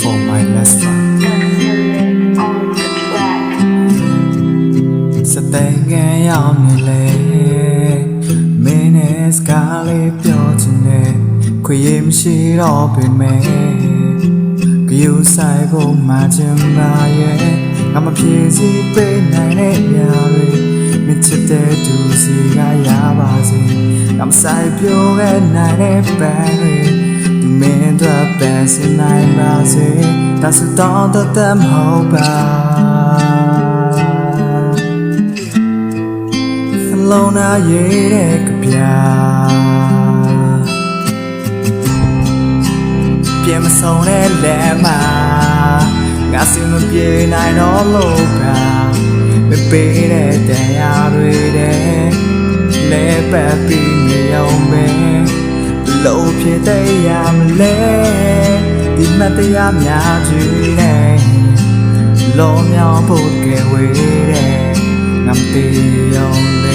for my last one စတဲ့ငယ်ရောက်နေလေမင်းနဲ့စကားလေးပြောချင်တယ်ခွေရမရှိတော့ပေမဲ့ကြိုးဆိုင်ဖို့မှချင်ပါရဲ့ငါမပြေစီပေးနိုင်တဲ့ညတွေမချစ်တဲ့သူစီကရပါစေငါမဆိုင်ပြောခဲ့နိုင်တဲ့ပန်းတွေဒီမင်းတို့ပန်းစနိုင်ပါစေဒါဆိုတော့တတ်မဟုတ်ပါလုံးနာရေးတဲ့ကပြာပြန်မဆုံးတဲ့လက်မှာငါစင်မပြေနိုင်တော့လို့ပါမပေးတဲ့တရားတွေတဲ့လဲပတ်ပြီးနေအောင်ပဲလို့ဖြစ်တဲ့ရမလဲဒီမတရားများကြီးနဲ့လုံးမြောင်ဖို့ကဲဝေးတဲ့ငါမတေးအောင်